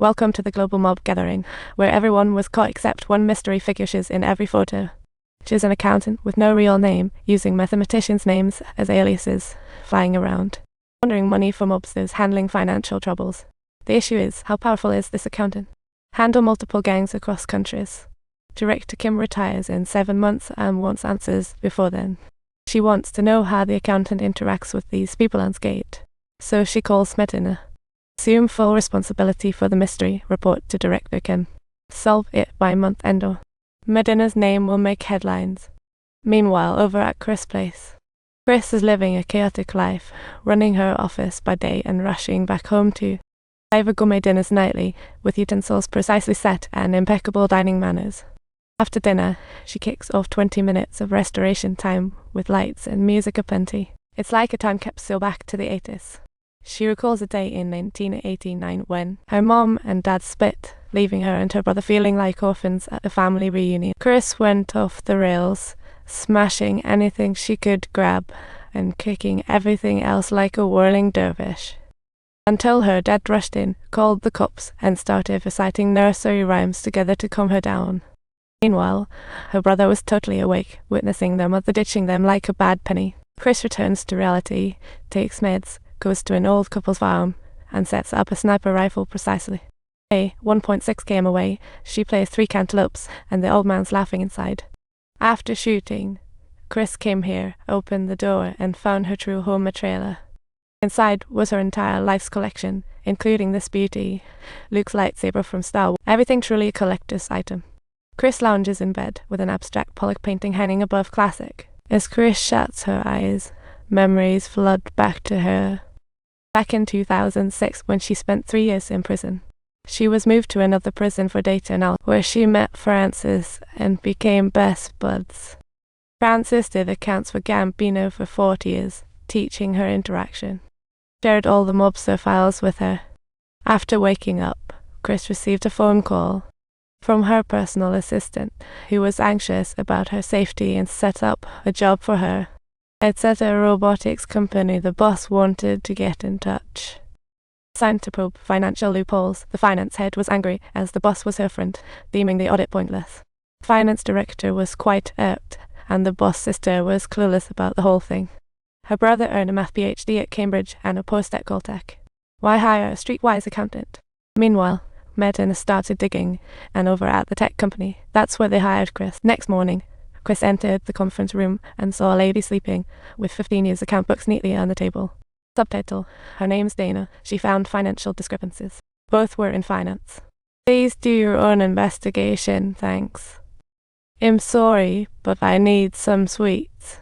Welcome to the global mob gathering, where everyone was caught except one mystery figure she's in every photo. She's an accountant with no real name, using mathematicians' names as aliases, flying around, laundering money for mobsters, handling financial troubles. The issue is, how powerful is this accountant? Handle multiple gangs across countries. Director Kim retires in 7 months and wants answers before then. She wants to know how the accountant interacts with these people on skate. So she calls Medina. Assume full responsibility for the mystery, report to Director Kim. Solve it by month end. Medina's name will make headlines. Meanwhile, over at Chris' place, Chris is living a chaotic life, running her office by day and rushing back home to deliver gourmet dinners nightly, with utensils precisely set and impeccable dining manners. After dinner, she kicks off 20 minutes of restoration time with lights and music aplenty. It's like a time capsule back to the 80s. She recalls a day in 1989 when her mom and dad split, leaving her and her brother feeling like orphans at a family reunion. Chris went off the rails, smashing anything she could grab and kicking everything else like a whirling dervish. Until her dad rushed in, called the cops, and started reciting nursery rhymes together to calm her down. Meanwhile, her brother was totally awake, witnessing their mother ditching them like a bad penny. Chris returns to reality, takes meds, goes to an old couple's farm, and sets up a sniper rifle precisely. 1.6 km away, she plays 3 cantaloupes, and the old man's laughing inside. After shooting, Chris came here, opened the door, and found her true home, a trailer. Inside was her entire life's collection, including this beauty, Luke's lightsaber from Star Wars. Everything truly a collector's item. Chris lounges in bed with an abstract Pollock painting hanging above classic. As Chris shuts her eyes, memories flood back to her. Back in 2006, when she spent 3 years in prison. She was moved to another prison for Dayton, where she met Francis and became best buds. Francis did accounts for Gambino for 40 years, teaching her interaction. Shared all the mobster files with her. After waking up, Chris received a phone call from her personal assistant, who was anxious about her safety and set up a job for her. It's at a robotics company. The boss wanted to get in touch. Assigned to probe financial loopholes, the finance head was angry as the boss was her friend, deeming the audit pointless. The finance director was quite irked, and the boss sister was clueless about the whole thing. Her brother earned a math PhD at Cambridge and a post at Caltech. Why hire a streetwise accountant? Meanwhile, Medina started digging, and over at the tech company, that's where they hired Chris. Next morning, Chris entered the conference room and saw a lady sleeping, with 15 years' account books neatly on the table. Subtitle: Her name's Dana. She found financial discrepancies. Both were in finance. Please do your own investigation, thanks. I'm sorry, but I need some sweets.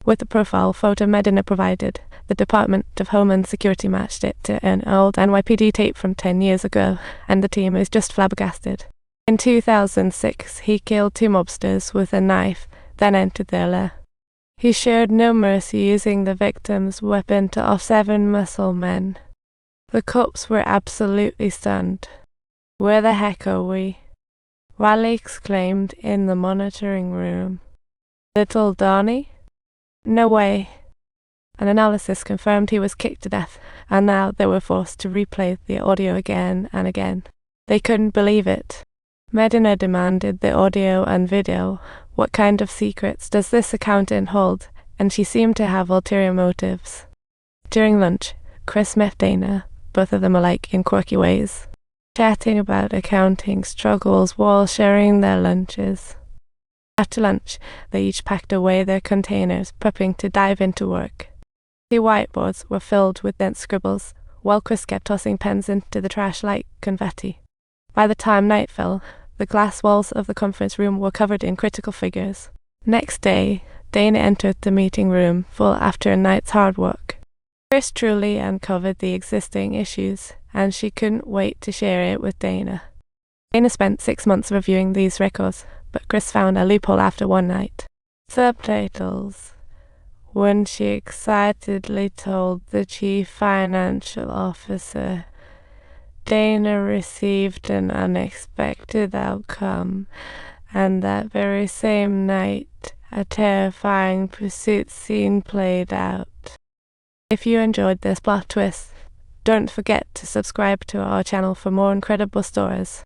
With the profile photo Medina provided, the Department of Homeland Security matched it to an old NYPD tape from 10 years ago, and the team is just flabbergasted. In 2006, he killed 2 mobsters with a knife, then entered their lair. He showed no mercy, using the victim's weapon to off 7 muscle men. The cops were absolutely stunned. Where the heck are we? Riley exclaimed in the monitoring room. Little Donnie? No way. An analysis confirmed he was kicked to death, and now they were forced to replay the audio again and again. They couldn't believe it. Medina demanded the audio and video. What kind of secrets does this accountant hold? And she seemed to have ulterior motives. During lunch, Chris met Dana, both of them alike in quirky ways, chatting about accounting struggles while sharing their lunches. After lunch, they each packed away their containers, prepping to dive into work. The whiteboards were filled with dense scribbles, while Chris kept tossing pens into the trash like confetti. By the time night fell, the glass walls of the conference room were covered in critical figures. Next day, Dana entered the meeting room full after a night's hard work. Chris truly uncovered the existing issues, and she couldn't wait to share it with Dana. Dana spent 6 months reviewing these records, but Chris found a loophole after one night. Subtitles: When she excitedly told the chief financial officer, Dana received an unexpected outcome, and that very same night, a terrifying pursuit scene played out. If you enjoyed this plot twist, Don't forget to subscribe to our channel for more incredible stories.